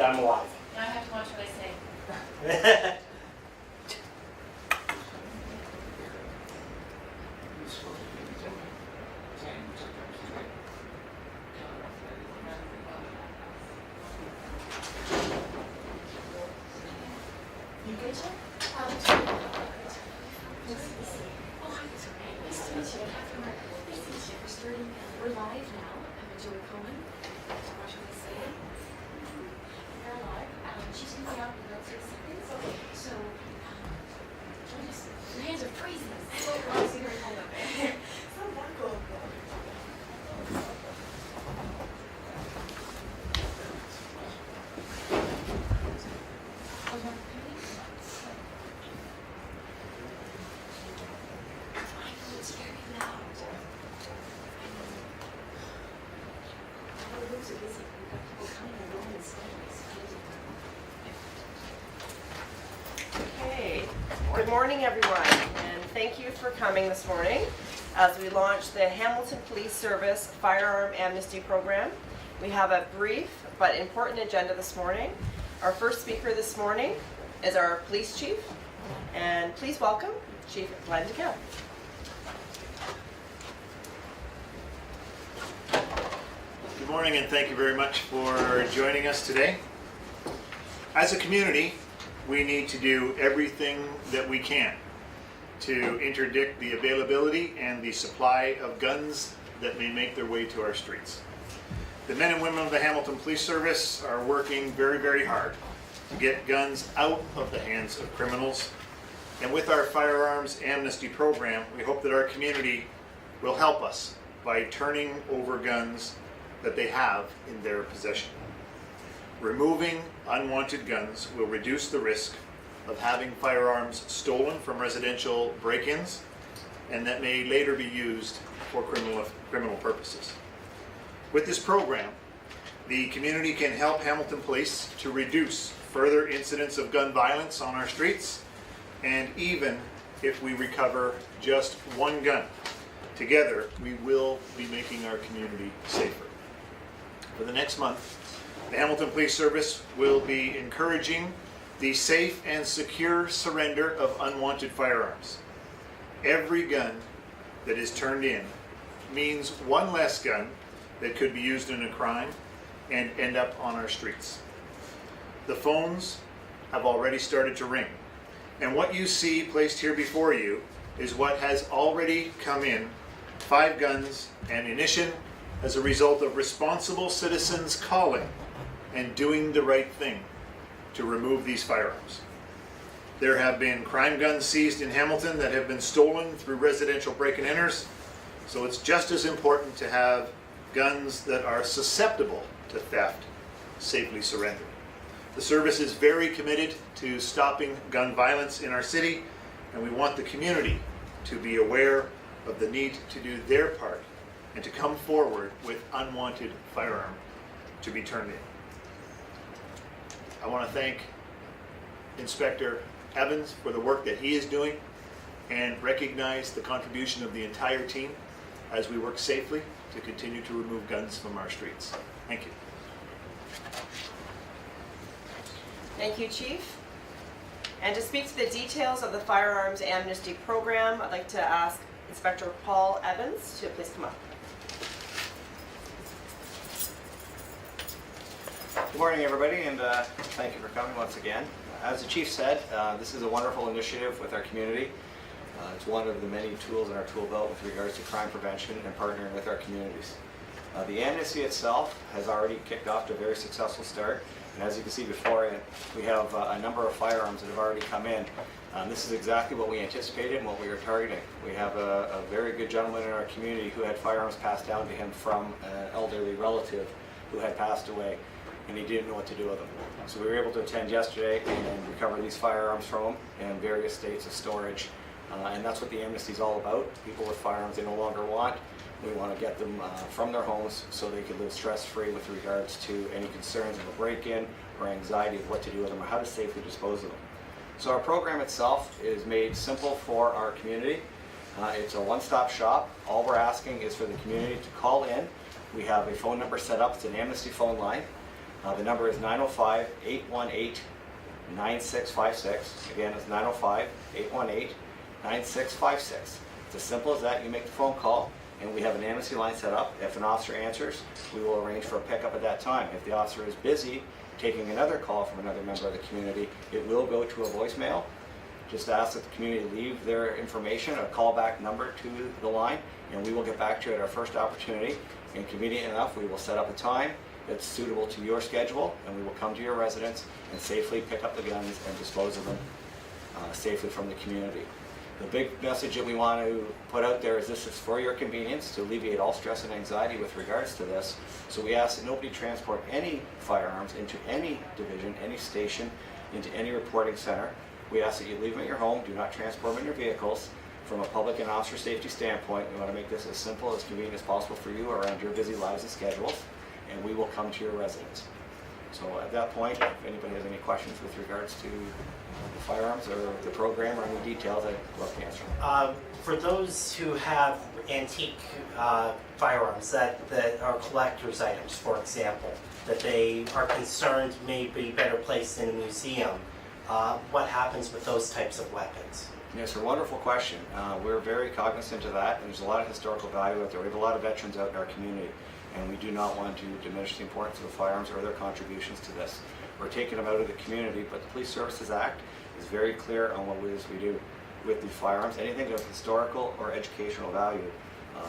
I'm alive. Now I have to watch what I say. You good, Jen? Oh, nice to meet you. Catherine. Nice to meet you. We're starting. We're live now. I'm Joey Coleman. Watch what I say. We're live. She's going to be out in about 6 seconds. Okay. So, join us. Your hands are freezing. So, I'll see her hold up there. So, that cool. Okay, good morning everyone, and thank you for coming this morning as we launch the Hamilton Police Service Firearm Amnesty Program. We have a brief but important agenda this morning. Our first speaker this morning is our police chief, and please welcome Chief Glenn DeKalb. Good morning, and thank you very much for joining us today. As a community, we need to do everything that we can to interdict the availability and the supply of guns that may make their way to our streets. The men and women of the Hamilton Police Service are working very, very hard to get guns out of the hands of criminals. And with our Firearms Amnesty program, we hope that our community will help us by turning over guns that they have in their possession. Removing unwanted guns will reduce the risk of having firearms stolen from residential break-ins and that may later be used for criminal purposes. With this program, the community can help Hamilton Police to reduce further incidents of gun violence on our streets, and even if we recover just one gun, together we will be making our community safer. For the next month, the Hamilton Police Service will be encouraging the safe and secure surrender of unwanted firearms. Every gun that is turned in means one less gun that could be used in a crime and end up on our streets. The phones have already started to ring, and what you see placed here before you is what has already come in: 5 guns, ammunition, as a result of responsible citizens calling and doing the right thing to remove these firearms. There have been crime guns seized in Hamilton that have been stolen through residential break-and-enters, so it's just as important to have guns that are susceptible to theft safely surrendered. The service is very committed to stopping gun violence in our city, and we want the community to be aware of the need to do their part and to come forward with unwanted firearm to be turned in. I want to thank Inspector Evans for the work that he is doing and recognize the contribution of the entire team as we work safely to continue to remove guns from our streets. Thank you. Thank you, Chief. And to speak to the details of the Firearms Amnesty Program, I'd like to ask Inspector Paul Evans to please come up. Good morning, everybody, and thank you for coming once again. As the Chief said, this is a wonderful initiative with our community. It's one of the many tools in our tool belt with regards to crime prevention and partnering with our communities. The amnesty itself has already kicked off to a very successful start, and as you can see before it, we have a number of firearms that have already come in. This is exactly what we anticipated and what we were targeting. We have a very good gentleman in our community who had firearms passed down to him from an elderly relative who had passed away, and he didn't know what to do with them. So we were able to attend yesterday and recover these firearms from him in various states of storage. And that's what the amnesty is all about. People with firearms they no longer want, we want to get them from their homes so they can live stress-free with regards to any concerns of a break-in or anxiety of what to do with them or how to safely dispose of them. So our program itself is made simple for our community. It's a one-stop shop. All we're asking is for the community to call in. We have a phone number set up. It's an amnesty phone line. The number is 905-818-9656. Again, it's 905-818-9656. It's as simple as that. You make the phone call, and we have an amnesty line set up. If an officer answers, we will arrange for a pickup at that time. If the officer is busy taking another call from another member of the community, it will go to a voicemail. Just ask that the community leave their information, a callback number to the line, and we will get back to you at our first opportunity. And convenient enough, we will set up a time that's suitable to your schedule, and we will come to your residence and safely pick up the guns and dispose of them safely from the community. The big message that we want to put out there is this is for your convenience, to alleviate all stress and anxiety with regards to this. So we ask that nobody transport any firearms into any division, any station, into any reporting center. We ask that you leave them at your home, do not transport them in your vehicles. From a public and officer safety standpoint, we want to make this as simple, as convenient as possible for you around your busy lives and schedules, and we will come to your residence. So at that point, if anybody has any questions with regards to the firearms or the program or any details, I'd love to answer them. For those who have antique firearms that are collector's items, for example, that they are concerned may be better placed in a museum, what happens with those types of weapons? Yes, a wonderful question. We're very cognizant of that, and there's a lot of historical value out there. We have a lot of veterans out in our community, and we do not want to diminish the importance of the firearms or their contributions to this. We're taking them out of the community, but the Police Services Act is very clear on what it is we do with the firearms. Anything of historical or educational value,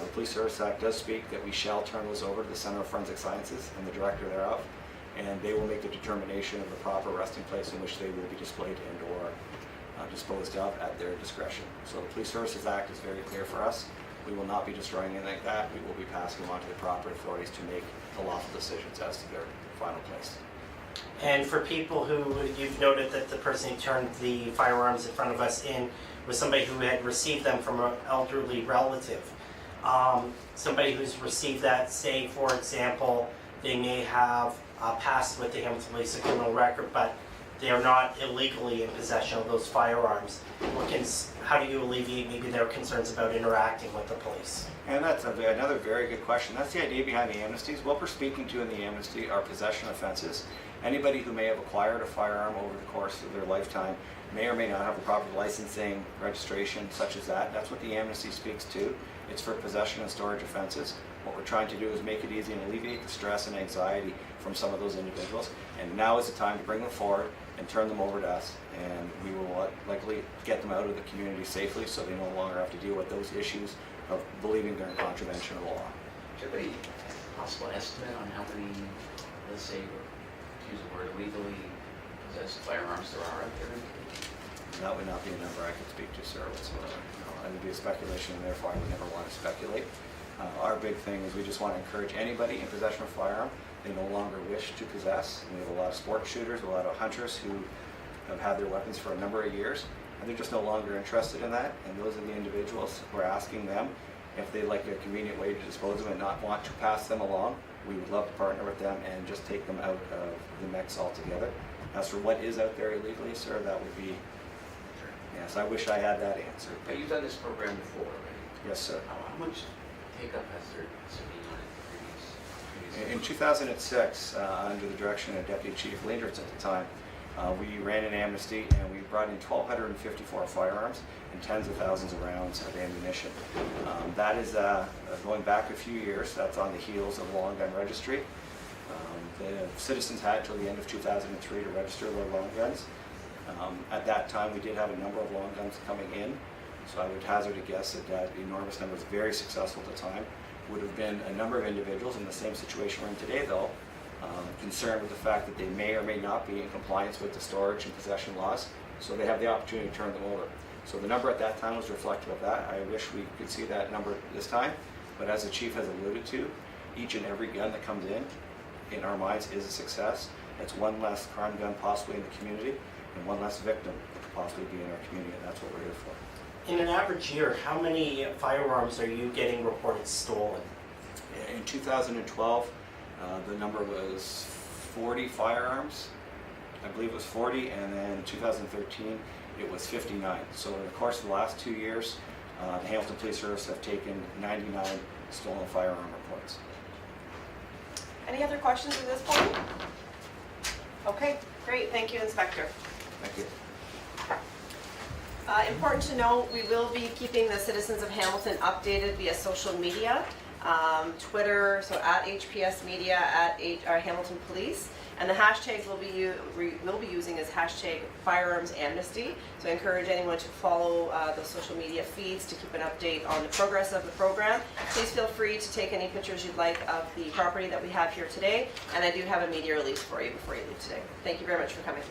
the Police Services Act does speak that we shall turn those over to the Center of Forensic Sciences and the director thereof, and they will make the determination of the proper resting place in which they will be displayed and or disposed of at their discretion. So the Police Services Act is very clear for us. We will not be destroying anything like that. We will be passing them on to the proper authorities to make the lawful decisions as to their final place. And for people who, you've noted that the person who turned the firearms in front of us in was somebody who had received them from an elderly relative. Somebody who's received that, say, for example, they may have passed with the Hamilton Police a criminal record, but they are not illegally in possession of those firearms. How do you alleviate maybe their concerns about interacting with the police? And that's another very good question. That's the idea behind the amnesties. What we're speaking to in the amnesty are possession offenses. Anybody who may have acquired a firearm over the course of their lifetime may or may not have the proper licensing, registration, such as that. That's what the amnesty speaks to. It's for possession and storage offenses. What we're trying to do is make it easy and alleviate the stress and anxiety from some of those individuals. And now is the time to bring them forward and turn them over to us. And we will likely get them out of the community safely so they no longer have to deal with those issues of believing they're in contravention of the law. Do you have any possible estimate on how many, let's say, to use the word legally possessed firearms there are out there? That would not be a number I could speak to, sir, whatsoever. It would be a speculation, and therefore I would never want to speculate. Our big thing is we just want to encourage anybody in possession of a firearm they no longer wish to possess. And we have a lot of sport shooters, a lot of hunters who have had their weapons for a number of years, and they're just no longer interested in that. And those are the individuals we're asking them if they'd like a convenient way to dispose of them and not want to pass them along. We would love to partner with them and just take them out of the mix altogether. As for what is out there illegally, sir, that would be, yes, I wish I had that answer. But you've done this program before, right? Yes, sir. How much take-up has there been on it previous? In 2006, under the direction of Deputy Chief Lindritz at the time, we ran an amnesty and we brought in 1,254 firearms and tens of thousands of rounds of ammunition. That is going back a few years. That's on the heels of long gun registry. The citizens had till the end of 2003 to register their long guns. At that time, we did have a number of long guns coming in, so I would hazard a guess that that enormous number was very successful at the time. Would have been a number of individuals in the same situation we're in today, though, concerned with the fact that they may or may not be in compliance with the storage and possession laws, so they have the opportunity to turn them over. So the number at that time was reflective of that. I wish we could see that number this time, but as the chief has alluded to, each and every gun that comes in our minds, is a success. It's one less crime gun possibly in the community, and one less victim that could possibly be in our community, and that's what we're here for. In an average year, how many firearms are you getting reported stolen? In 2012, the number was 40 firearms. I believe it was 40, and then in 2013, it was 59. So in the course of the last 2 years, the Hamilton Police Service have taken 99 stolen firearm reports. Any other questions at this point? Okay, great. Thank you, Inspector. Thank you. Important to note, we will be keeping the citizens of Hamilton updated via social media, Twitter, so at HPS Media, at Hamilton Police, and the hashtag we'll be using is hashtag firearms amnesty. So I encourage anyone to follow the social media feeds to keep an update on the progress of the program. Please feel free to take any pictures you'd like of the property that we have here today, and I do have a media release for you before you leave today. Thank you very much for coming.